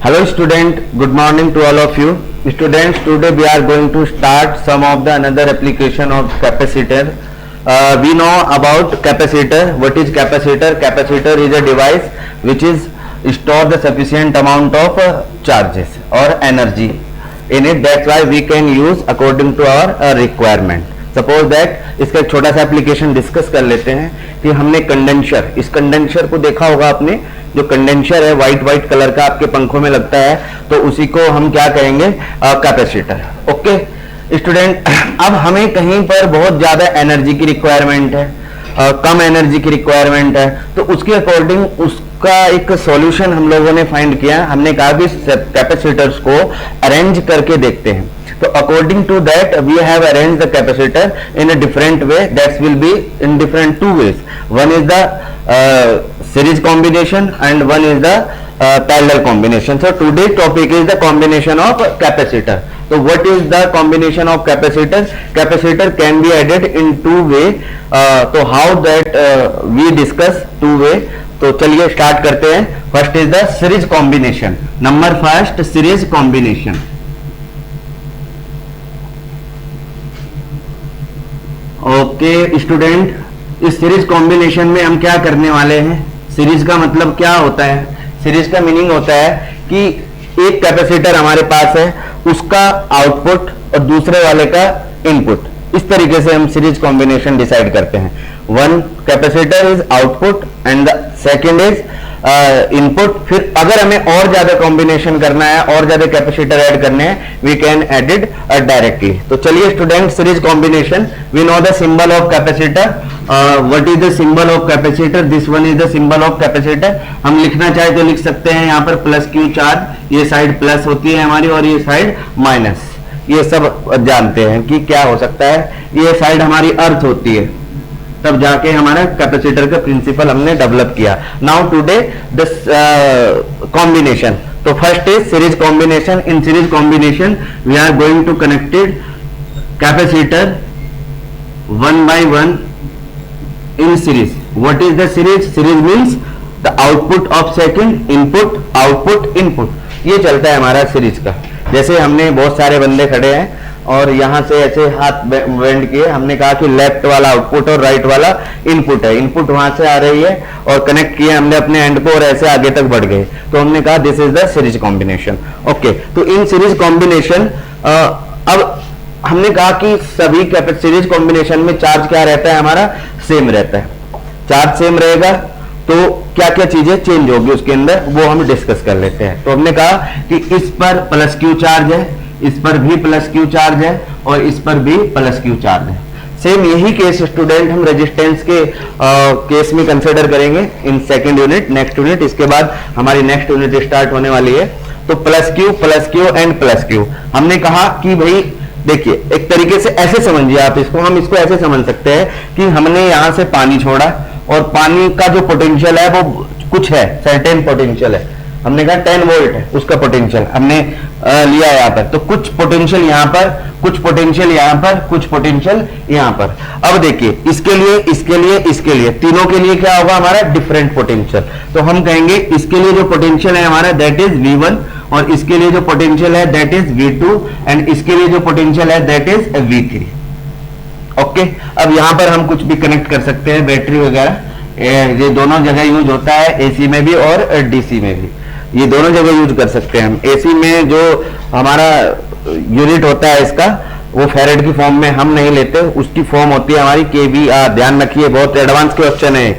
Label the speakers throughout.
Speaker 1: Hello student, good morning to all of you. Students, today we are going to start some of the another application of capacitor. We know about capacitor. What is capacitor? Capacitor is a device which is store the sufficient amount of charges or energy in it. That's why we can use according to our requirement. Suppose that इसका एक छोटा सा application discuss कर लेते हैं कि हमने condenser, इस कंडेंसर को देखा होगा आपने, जो कंडेंसर है व्हाइट व्हाइट कलर का आपके पंखों में लगता है, तो उसी को हम क्या कहेंगे? कैपेसिटर. ओके स्टूडेंट, अब हमें कहीं पर बहुत ज्यादा एनर्जी की रिक्वायरमेंट है, कम एनर्जी की रिक्वायरमेंट है, तो उसके अकॉर्डिंग उसका एक सॉल्यूशन हम लोगों ने फाइंड किया. हमने कहा कि कैपेसिटर्स को अरेंज करके देखते हैं. So according to that we have arranged the capacitor in a different way. That will be in different two ways. One is the series combination and one is the parallel combination. So today's topic is the combination of capacitor. So what is the combination of capacitor? Capacitor can be added in two way. So how that we discuss two way. तो चलिए start करते हैं. First is the series combination. Number first, series combination. Okay student, इस series combination में हम क्या करने वाले हैं? सीरीज का मतलब क्या होता है? सीरीज का मीनिंग होता है कि एक कैपेसिटर हमारे पास है, उसका आउटपुट और दूसरे वाले का इनपुट. इस तरीके से हम सीरीज कॉम्बिनेशन डिसाइड करते हैं. One capacitor is output and the second is input. फिर अगर हमें और ज्यादा कॉम्बिनेशन करना है, और ज्यादा कैपेसिटर ऐड करने हैं, we can add it directly. तो चलिए student, series combination. We know the symbol of capacitor. What is the symbol of capacitor? This one is the symbol of capacitor. हम लिखना चाहे तो लिख सकते हैं यहाँ पर प्लस क्यू चार्ज. ये साइड प्लस होती है हमारी और ये साइड माइनस. ये सब जानते हैं कि क्या हो सकता है. ये साइड हमारी अर्थ होती है, तब जाके हमारा कैपेसिटर का प्रिंसिपल हमने डेवलप किया. Now today this combination. तो first is series combination. In series combination we are going to connected capacitor one by one in series. What is the series? Series means the output of second, input, output, input. ये चलता है हमारा series का. जैसे हमने बहुत सारे बंदे खड़े हैं और यहां से ऐसे हाथ बेंड किए, हमने कहा कि लेफ्ट वाला आउटपुट और राइट वाला इनपुट है. इनपुट वहां से आ रही है और कनेक्ट किए हमने अपने एंड को और ऐसे आगे तक बढ़ गए, तो हमने कहा this is the series combination. Okay, तो इन सीरीज कॉम्बिनेशन अब हमने कहा कि सभी सीरीज कॉम्बिनेशन में चार्ज क्या रहता है? हमारा सेम रहता है. चार्ज सेम रहेगा तो क्या क्या चीजें चेंज होगी उसके अंदर, वो हम डिस्कस कर लेते हैं. तो हमने कहा कि इस पर प्लस क्यू चार्ज है, इस पर भी प्लस क्यू चार्ज है और इस पर भी प्लस क्यू चार्ज है. सेम यही केस स्टूडेंट हम रेजिस्टेंस के केस में कंसिडर करेंगे in second unit, next unit. इसके बाद हमारी नेक्स्ट यूनिट स्टार्ट होने वाली है. तो plus Q and plus Q. हमने कहा कि भाई देखिए, एक तरीके से ऐसे समझिए आप इसको, हम इसको ऐसे समझ सकते हैं कि हमने यहां से पानी छोड़ा और पानी का जो पोटेंशियल है वो कुछ है, सर्टेन पोटेंशियल है. हमने कहा 10 वोल्ट है उसका पोटेंशियल हमने लिया यहाँ पर. तो कुछ पोटेंशियल यहाँ पर, कुछ पोटेंशियल यहाँ पर, कुछ पोटेंशियल यहाँ पर. अब देखिए, इसके लिए, इसके लिए, इसके लिए, तीनों के लिए क्या होगा? हमारा डिफरेंट पोटेंशियल. तो हम कहेंगे इसके लिए जो पोटेंशियल है हमारा दैट इज V1 और इसके लिए जो पोटेंशियल है दैट इज V2 एंड इसके लिए जो पोटेंशियल है दैट इज V3. ओके, अब यहाँ पर हम कुछ भी कनेक्ट कर सकते हैं, बैटरी वगैरह. ये दोनों जगह यूज होता है, एसी में भी और डीसी में भी. ये दोनों जगह यूज कर सकते हैं हम. एसी में जो हमारा यूनिट होता है इसका, वो फैरेड की फॉर्म में हम नहीं लेते, उसकी फॉर्म होती है हमारी kVAr. ध्यान रखिए, बहुत एडवांस क्वेश्चन है.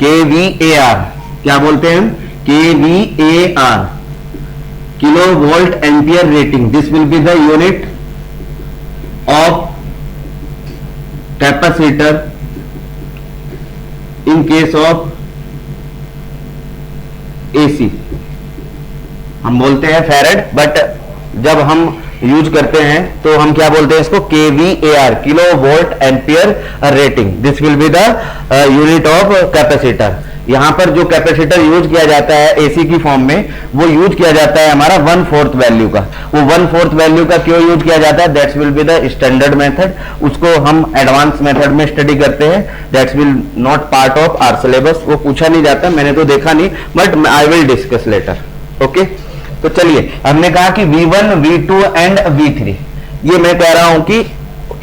Speaker 1: kVAr क्या बोलते हैं हम? kVAr, kilo volt ampere rating. This will be the unit of capacitor in case of AC. हम बोलते हैं फैरेड, बट जब हम यूज करते हैं तो हम क्या बोलते हैं इसको? kVAr, kilo volt ampere rating. This will be the unit of capacitor. यहां पर जो कैपेसिटर यूज किया जाता है एसी की फॉर्म में, वो यूज किया जाता है हमारा 1/4 वैल्यू का. वो 1/4 वैल्यू का क्यों यूज किया जाता है? That's will be the standard method. उसको हम एडवांस मेथड में स्टडी करते हैं. That's will not part of our syllabus. वो पूछा नहीं जाता, मैंने तो देखा नहीं, but I will discuss later. Okay, तो चलिए, हमने कहा कि V1, V2 एंड V3, ये मैं कह रहा हूं कि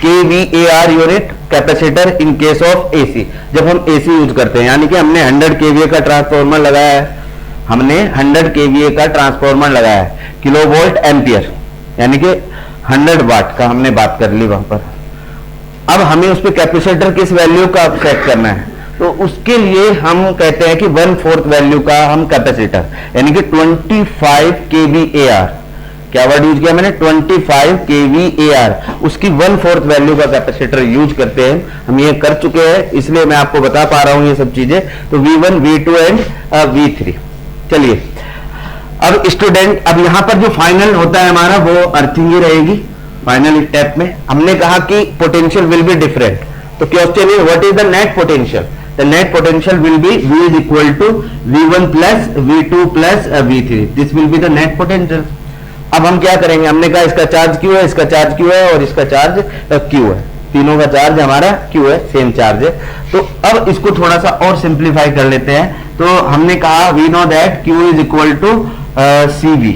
Speaker 1: kVAR unit capacitor in case of AC, जब हम AC यूज करते हैं, यानी कि हमने 100 kVA का ट्रांसफॉर्मर लगाया है, हमने 100 kVA का ट्रांसफॉर्मर लगाया है, किलोवोल्ट एम्पियर यानी कि 100 वाट का हमने बात कर ली वहां पर। अब हमें उस पर कैपेसिटर किस वैल्यू का सेट करना है, तो उसके लिए हम कहते हैं कि 1/4 वैल्यू का हम कैपेसिटर, यानी कि 25 kVAR, क्या वर्ड यूज किया मैंने, 25 kVAR, उसकी 1/4 वैल्यू का कैपेसिटर यूज करते हैं। हम ये कर चुके हैं, इसलिए मैं आपको बता पा रहा हूं ये सब चीजें। तो V1, V2 एंड V3। चलिए, अब स्टूडेंट, अब यहां पर जो फाइनल होता है हमारा वो अर्थिंग ही रहेगी। फाइनल स्टेप में हमने कहा कि पोटेंशियल विल बी डिफरेंट, तो question is what is the net potential. The net potential will be V is equal to V1 plus V2 plus V3, this will be the net potential. अब हम क्या करेंगे, हमने कहा इसका charge Q है, इसका चार्ज Q है और इसका चार्ज Q है, तीनों का चार्ज हमारा Q है, सेम चार्ज है। तो अब इसको थोड़ा सा और सिंप्लीफाई कर लेते हैं। तो हमने कहा we know that Q is equal to CV,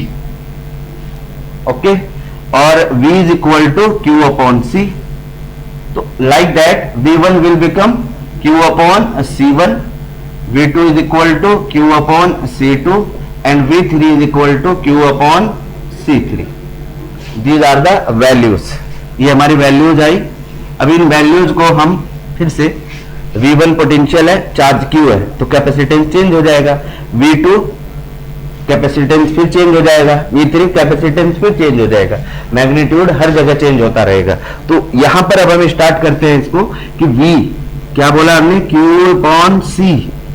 Speaker 1: okay, और V is equal to Q upon C। तो like that V1 will become Q upon C1, V2 is equal to Q upon C2 and V3 is equal to Q upon C3। These are the values, ये हमारी values आई। अब इन values को हम फिर से, V1 potential है, charge Q है, तो कैपेसिटेंस चेंज हो जाएगा, V2 कैपेसिटेंस फिर चेंज हो जाएगा, V3 कैपेसिटेंस फिर चेंज हो जाएगा, मैग्नीट्यूड हर जगह चेंज होता रहेगा। तो यहां पर अब हम स्टार्ट करते हैं इसको कि V, क्या बोला हमने, Q upon C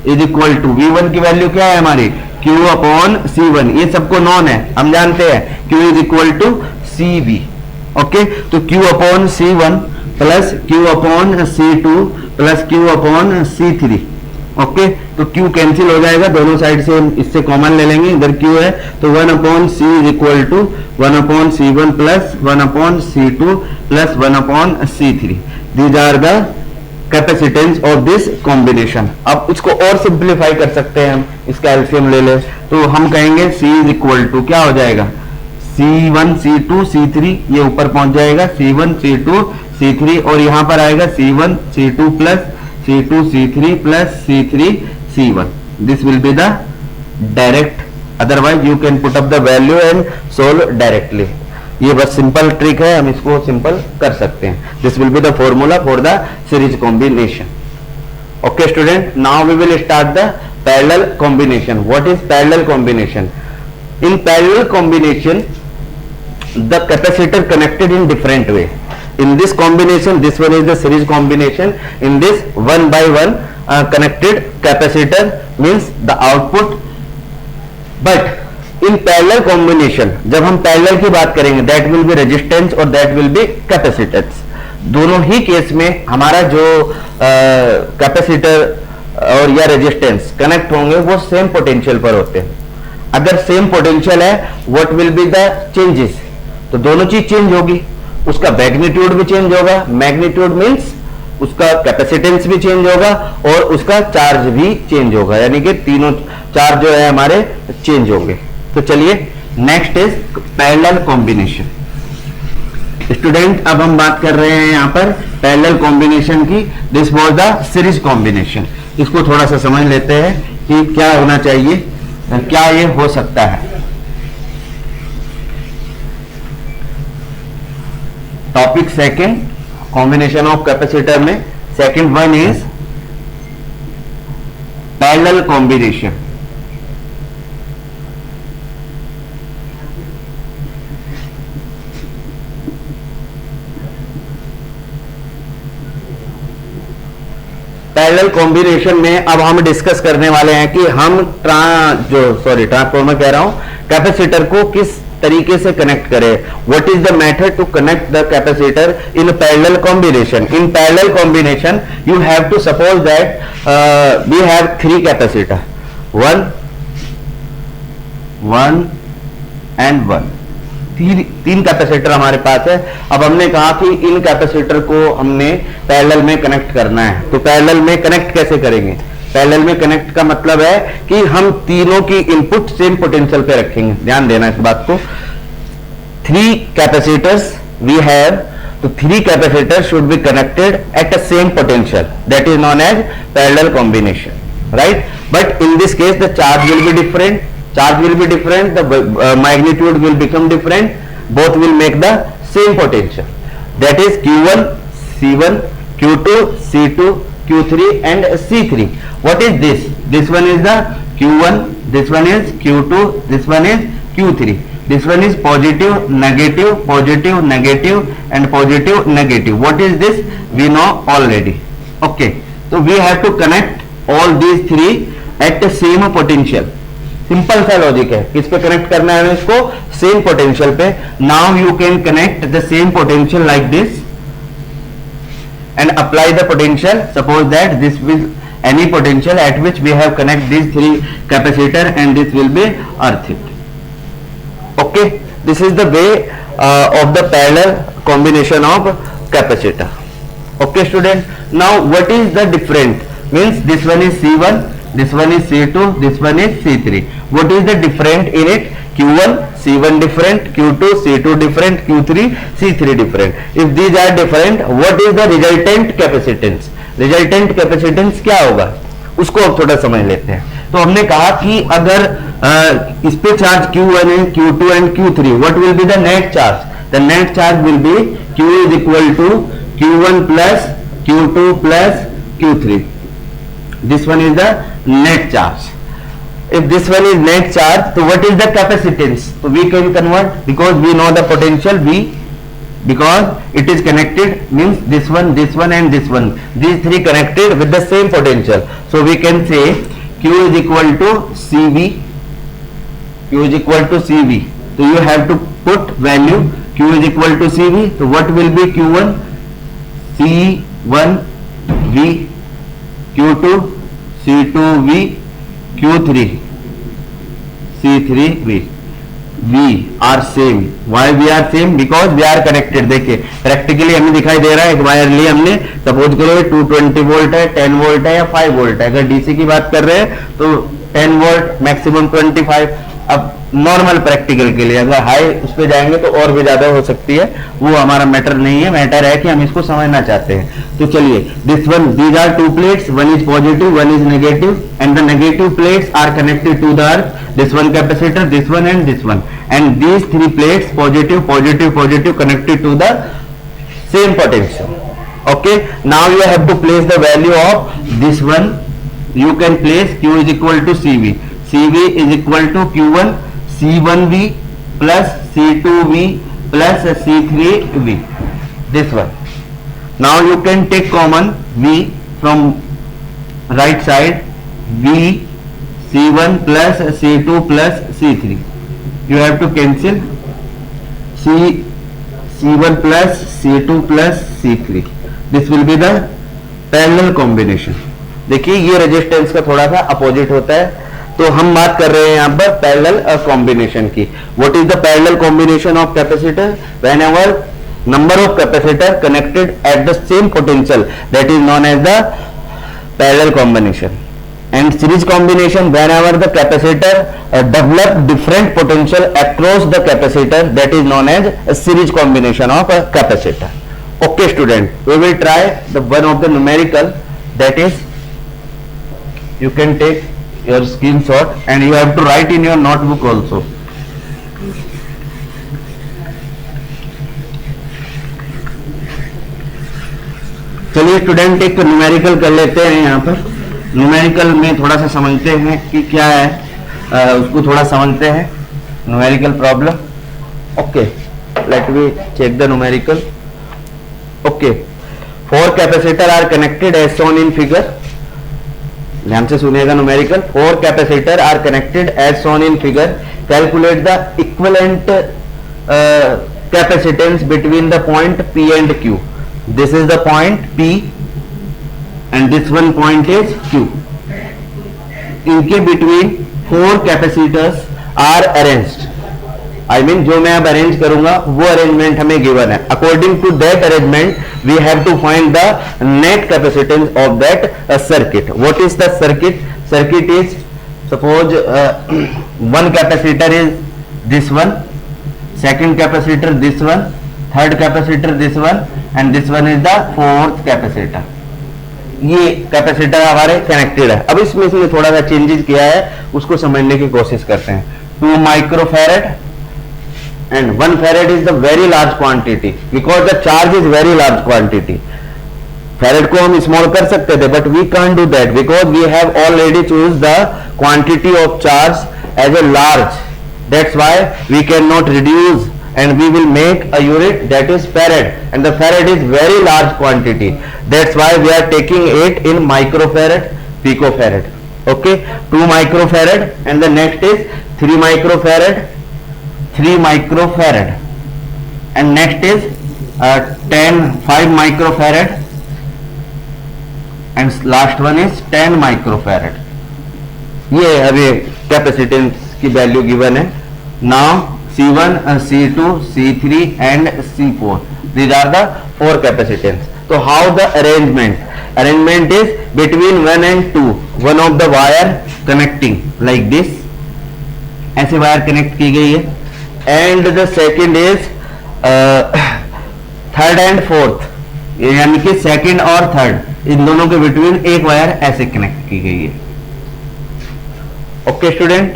Speaker 1: is equal to, V1 की वैल्यू क्या है हमारी, Q अपॉन C1, ये सबको नॉन है, हम जानते हैं Q is equal to CV, okay. तो Q upon C1 plus Q upon C2 plus Q upon C3, okay. तो Q कैंसिल हो जाएगा, दोनों साइड से इससे कॉमन ले लेंगे, इधर Q है तो 1 upon C is equal to 1 upon C1 plus 1 upon C2 plus 1 upon C3। These are the capacitance of this combination. अब इसको और सिंप्लीफाई कर सकते हैं हम, इसका एलसीएम ले ले, तो हम कहेंगे C इज इक्वल टू क्या हो जाएगा, C1 C2 C3, ये ऊपर पहुंच जाएगा C1 C2 C3, और यहां पर आएगा C1 C2 plus C2 C3 plus C3 C1। This will be the direct, otherwise you can put up the value and solve directly. ये बस सिंपल ट्रिक है, हम इसको सिंपल कर सकते हैं। This will be the formula for the series combination. Okay student, now we will start the parallel combination. What is parallel combination? In parallel combination the capacitor connected in different way. In this combination, this one is the series combination. In this 1 by 1 connected capacitor means the output. But in parallel combination, जब हम parallel की बात करेंगे, that will be resistance और that will be capacitance. दोनों ही case में हमारा जो कैपेसिटर और या रेजिस्टेंस कनेक्ट होंगे वो सेम पोटेंशियल पर होते हैं। अगर सेम पोटेंशियल है, what will be the changes? तो दोनों चीज चेंज होगी, उसका मैग्नीट्यूड भी चेंज होगा, मैग्नीट्यूड मींस उसका कैपेसिटेंस भी चेंज होगा और उसका चार्ज भी चेंज होगा, यानी कि तीनों चार्ज जो है हमारे चेंज होंगे। तो चलिए next is parallel combination. Student, अब हम बात कर रहे हैं यहां पर पैरेलल कॉम्बिनेशन की। This was the series combination. इसको थोड़ा सा समझ लेते हैं कि क्या होना चाहिए, क्या ये हो सकता है। Topic second, combination of capacitor में second one is parallel combination. Parallel combination में अब हम डिस्कस करने वाले हैं कि हम ट्रांसफॉर्मर कह रहा हूं, कैपेसिटर को किस तरीके से कनेक्ट करें। What is the method to connect the capacitor in parallel combination? In parallel combination you have to suppose that we have 3 capacitor, 1 and 1, तीन कैपेसिटर हमारे पास है। अब हमने कहा कि इन कैपेसिटर को हमने पैरेलल में कनेक्ट करना है, तो पैरेलल में कनेक्ट कैसे करेंगे? पैरेलल में कनेक्ट का मतलब है कि हम तीनों की इनपुट सेम पोटेंशियल पे रखेंगे, ध्यान देना इस बात को। 3 कैपेसिटर्स वी हैव, तो 3 capacitors should be connected at a same potential, that is known as parallel combination, right? But in this case the charge will be different, the magnitude will become different, both will make the same potential, that is Q1 C1, Q2 C2, Q3 and C3. What is this? This one is the Q1, this one is Q2, this one is Q3. This one is positive, negative, positive, negative and positive, negative. What is this? We know already. Okay, so we have to connect all these 3 at the same potential. Simple सा logic है, किस पे connect करना है इसको? Same potential पे. Now you can connect the same potential like this and apply the potential. Suppose that this will any potential at which we have connect these 3 capacitor and this will be earthed. Okay, this is the way of the parallel combination of capacitor. Okay student, now what is the different? Means this one is C1, this one is C2, this one is C3. What is the different in it? Q1 C1 different, Q2 C2 different, Q3 C3 different. If these are different, what is the resultant capacitance? Resultant capacitance क्या होगा उसको अब थोड़ा समझ लेते हैं. तो हमने कहा कि अगर इस पे चार्ज Q1 है, Q2 and Q3, what will be the net charge? The net charge will be Q is equal to Q1 plus Q2 plus Q3. This one is the net charge. If this one is net charge, so what is the capacitance? So we can convert, because we know the potential V, because it is connected, means this one and this one, these 3 connected with the same potential. So we can say Q is equal to CV. Q is equal to CV. So you have to put value Q is equal to CV. So what will be Q1? C1 V, Q2 C2 V, Q3 C3 V. We are same. Why we are same? Because we are connected. देखिए practically हमें दिखाई दे रहा है, एक wire लिए हमने, suppose करो 220 volt है, 10 वोल्ट है या 5 वोल्ट है. अगर डीसी की बात कर रहे हैं तो 10 वोल्ट मैक्सिमम 25. अब नॉर्मल प्रैक्टिकल के लिए अगर हाई उस पर जाएंगे तो और भी ज्यादा हो सकती है, वो हमारा मैटर नहीं है. मैटर है कि हम इसको समझना चाहते हैं. तो चलिए, this one, these are 2 plates, one is positive, one is negative, and the negative plates are connected to the earth. This one capacitor, this one and this one, and these 3 plates positive, positive, positive connected to the same potential. Okay, now you have to place the value of this one. You can place Q is equal to CV. CV is equal to Q1 C1V plus C2V plus C3V. This one. Now you can take common V from right side. V C1 plus C2 plus C3. You have to cancel C1 plus C2 plus C3. This will be the parallel combination. देखिए ये resistance का थोड़ा सा opposite होता है, तो हम बात कर रहे हैं यहाँ पर पैरेलल कॉम्बिनेशन की. What is the parallel combination of capacitor? Whenever number of capacitor connected at the same potential, that is known as the parallel combination. And series combination, whenever the capacitor develop different potential across the capacitor, that is known as a series combination of a capacitor. Okay student, we will try the one of the numerical, that is, you can take your screenshot and you have to write in your notebook also. चलिए student, एक numerical कर लेते हैं. यहाँ पर numerical में थोड़ा सा समझते हैं कि क्या है, उसको थोड़ा समझते हैं. Numerical problem. Okay, let me check the numerical. Okay, 4 capacitor are connected as shown in figure. ध्यान से सुनिएगा numerical. 4 capacitor are connected as shown in figure. Calculate the equivalent capacitance between the point P and Q. This is the point P and this one point is Q. इनके between 4 capacitors are arranged. I mean जो मैं अब arrange करूंगा वो arrangement हमें given है. According to that arrangement we have to find the net capacitance of that circuit. What is the circuit? Circuit is suppose one capacitor is this one, second capacitor this one, third capacitor this one, and this one is the fourth capacitor. ये capacitor हमारे connected है. अब इसमें थोड़ा सा changes किया है, उसको समझने की कोशिश करते हैं. 2 microfarad and 1 farad is the very large quantity because the charge is very large quantity. Farad को हम स्मॉल कर सकते थे, but we can't do that because we have already choose the quantity of charge as a large. That's why we can not reduce and we will make a unit that is farad, and the farad is very large quantity. That's why we are taking it in microfarad, picofarad. Okay, 2 microfarad and the next is 3 microfarad, 3 microfarad, and next is 5 microfarad, and last one is 10 microfarad. ये अभी capacitance की value given है. Now C1, C2, C3 and C4. These are the 4 capacitance. So how the arrangement? Arrangement is between 1 and 2. One of the wire connecting like this. ऐसे wire connect की गई है. And the second is third and fourth. यानी कि second और third, इन दोनों के between एक वायर ऐसे कनेक्ट की गई है. Okay student,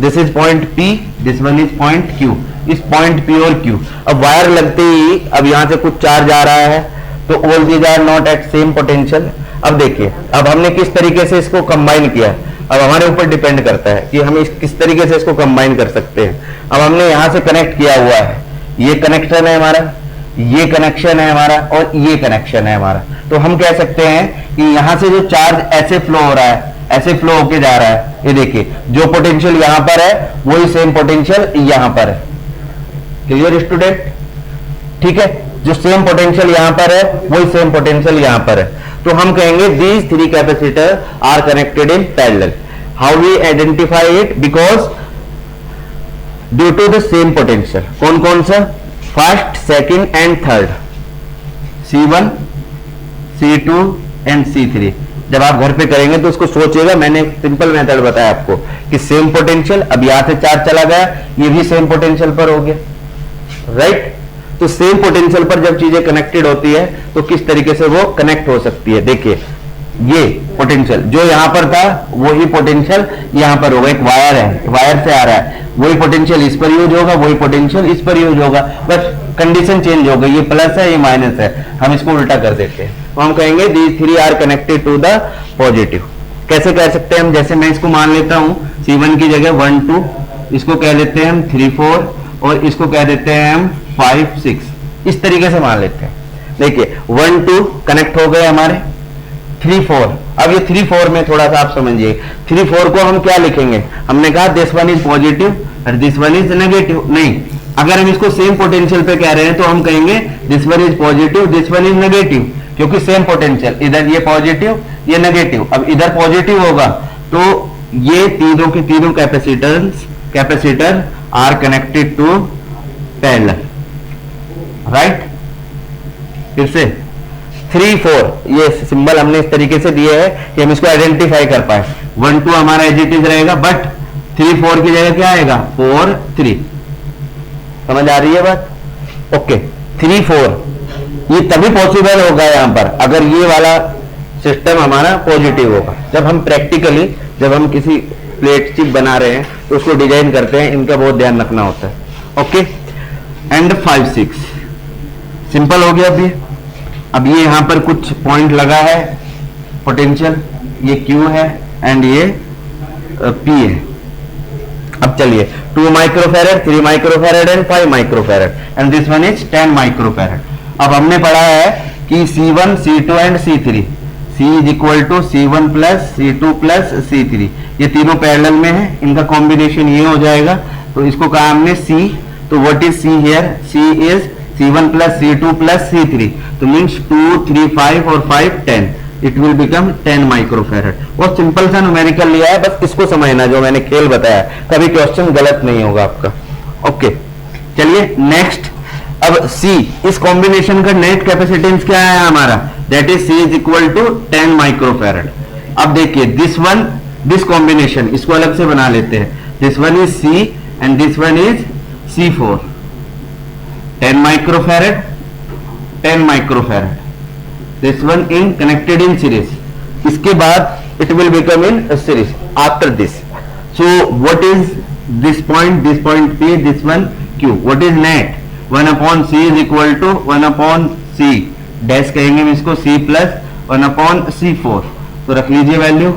Speaker 1: this is point P, this one is point Q. इस पॉइंट P और Q, अब वायर लगते ही अब यहां से कुछ चार्ज आ रहा है, तो all these are not at same potential. अब देखिए, अब हमने किस तरीके से इसको कंबाइन किया, अब हमारे ऊपर डिपेंड करता है कि हम किस तरीके से इसको कंबाइन कर सकते हैं. अब हमने यहां से कनेक्ट किया हुआ है, ये कनेक्शन है हमारा, ये कनेक्शन है हमारा, और ये कनेक्शन है हमारा. तो हम कह सकते हैं कि यहां से जो चार्ज ऐसे फ्लो हो रहा है, ऐसे फ्लो होके जा रहा है. ये देखिए, जो पोटेंशियल यहां पर है वही सेम पोटेंशियल यहां पर है. Clear student? ठीक है, जो सेम पोटेंशियल यहां पर है वही सेम पोटेंशियल यहां पर है. तो हम कहेंगे these 3 capacitor are connected in parallel. How we identify it? Because due to the same potential. कौन कौन सा? First, second and third, C1, C2 and C3. जब आप घर पे करेंगे तो उसको सोचिएगा, मैंने एक सिंपल मेथड बताया आपको कि सेम पोटेंशियल, अब यहां से चार्ज चला गया, ये भी सेम पोटेंशियल पर हो गया, राइट? तो सेम पोटेंशियल पर जब चीजें कनेक्टेड होती है तो किस तरीके से वो कनेक्ट हो सकती है. देखिए, ये पोटेंशियल जो यहां पर था वही पोटेंशियल यहां पर होगा. एक वायर है, वायर से आ रहा है, वही पोटेंशियल इस पर यूज होगा, वही पोटेंशियल इस पर यूज होगा, बस कंडीशन चेंज हो गई. ये प्लस है, ये माइनस है, हम इसको उल्टा कर देते हैं. तो हम कहेंगे these 3 are connected to the positive. कैसे कह सकते हैं हम? जैसे मैं इसको मान लेता हूं C1 की जगह 1 2, इसको कह देते हैं हम 3 4, और इसको कह देते हैं हम 5 6. इस तरीके से मान लेते हैं. देखिए, 1 2 कनेक्ट हो गए हमारे, 3 4. अब ये 3 4 में थोड़ा सा आप समझिए, 3 4 को हम क्या लिखेंगे? हमने कहा दिस वन इज पॉजिटिव और दिस वन इज नेगेटिव. नहीं, अगर हम इसको सेम पोटेंशियल पे कह रहे हैं तो हम कहेंगे this one is positive, this one is negative, क्योंकि सेम पोटेंशियल, इधर ये पॉजिटिव ये नेगेटिव. अब इधर पॉजिटिव होगा तो ये तीनों के तीनों capacitor are connected to parallel, right? फिर से 3 4, ये सिंबल हमने इस तरीके से दिए है कि हम इसको आइडेंटिफाई कर पाए. 1 2 हमारा एज इट इज रहेगा, बट 3 4 की जगह क्या आएगा? 4 3. समझ आ रही है बात? ओके, 3 4 ये तभी पॉसिबल होगा यहां पर अगर ये वाला सिस्टम हमारा पॉजिटिव होगा. जब हम प्रैक्टिकली, जब हम किसी प्लेट चिप बना रहे हैं तो उसको डिजाइन करते हैं, इनका बहुत ध्यान रखना होता है. ओके, एंड 5 6 सिंपल हो गया. अभी अब ये यहां पर कुछ पॉइंट लगा है पोटेंशियल, ये Q है एंड ये P है. अब चलिए, 2 microfarad, 3 microfarad and 5 microfarad, and this one is 10 microfarad. अब हमने पढ़ा है कि C1, C2 and C3, C is equal to C1 plus C2 plus C3. ये तीनों पैरेलल में है, इनका कॉम्बिनेशन ये हो जाएगा. तो इसको कहा हमने C. तो what is C here? C is C1 plus C2 plus C3. तो मीन्स 2 3 5 और 5 10. It will become 10 microfarad. बहुत सिंपल सा न्यूमेरिकल लिया है, बस इसको समझना, जो मैंने खेल बताया, कभी क्वेश्चन गलत नहीं होगा आपका. ओके, चलिए नेक्स्ट। अब C, इस कॉम्बिनेशन का नेट कैपेसिटेंस क्या है हमारा, that is C is equal to 10 microfarad. अब देखिए दिस कॉम्बिनेशन, इसको अलग से बना लेते हैं। This one is C and this one is C4, 10 microfarad, 10 microfarad, this one in connected in series. इसके बाद it will become in series after this. So what is this point P, this one Q, what is net, 1 upon C is equal to 1 upon C dash कहेंगे हम इसको, C plus 1 upon C4। तो रख लीजिए value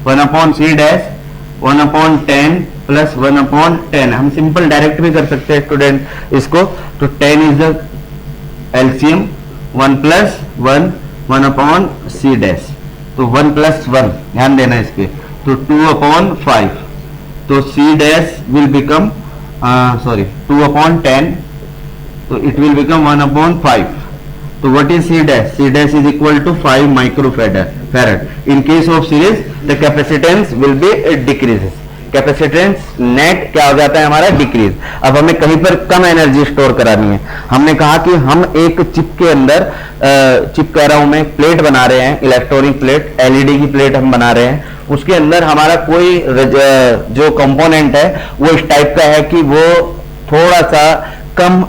Speaker 1: 1 upon C dash 1 upon 10 plus 1 upon 10। हम simple direct भी कर सकते हैं स्टूडेंट इसको। तो 10 is the LCM, 1 plus 1 1 upon C dash, तो 1 प्लस 1 ध्यान देना इस पे, तो 2 अपॉन 5। तो C dash will become 2 upon 10, तो इट विल बिकम 1 अपॉन 5। तो what is C dash, C dash is equal to 5 microfarad. In case of series the capacitance will be decreases, capacitance net क्या हो जाता है हमारा, decrease. अब हमें कहीं पर कम एनर्जी स्टोर करानी है। हमने कहा कि हम एक चिप के अंदर, चिप कह रहा हूं मैं, प्लेट बना रहे हैं, इलेक्ट्रॉनिक प्लेट, एलईडी की प्लेट हम बना रहे हैं। उसके अंदर हमारा कोई जो कंपोनेंट है वो इस टाइप का है कि वो थोड़ा सा कम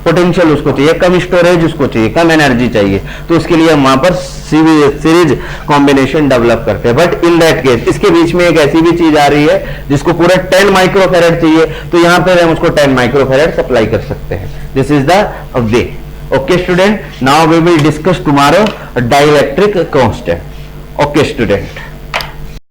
Speaker 1: पोटेंशियल उसको चाहिए, कम स्टोरेज उसको चाहिए, कम एनर्जी चाहिए। तो उसके लिए हम वहां पर सीरीज कॉम्बिनेशन डेवलप करते हैं। बट इन दैट केस इसके बीच में एक ऐसी भी चीज आ रही है जिसको पूरा 10 माइक्रोफैरड चाहिए, तो यहां पर हम उसको 10 माइक्रोफैरड सप्लाई कर सकते हैं। This is the way. Okay student, now we will discuss tomorrow dielectric constant. Okay student.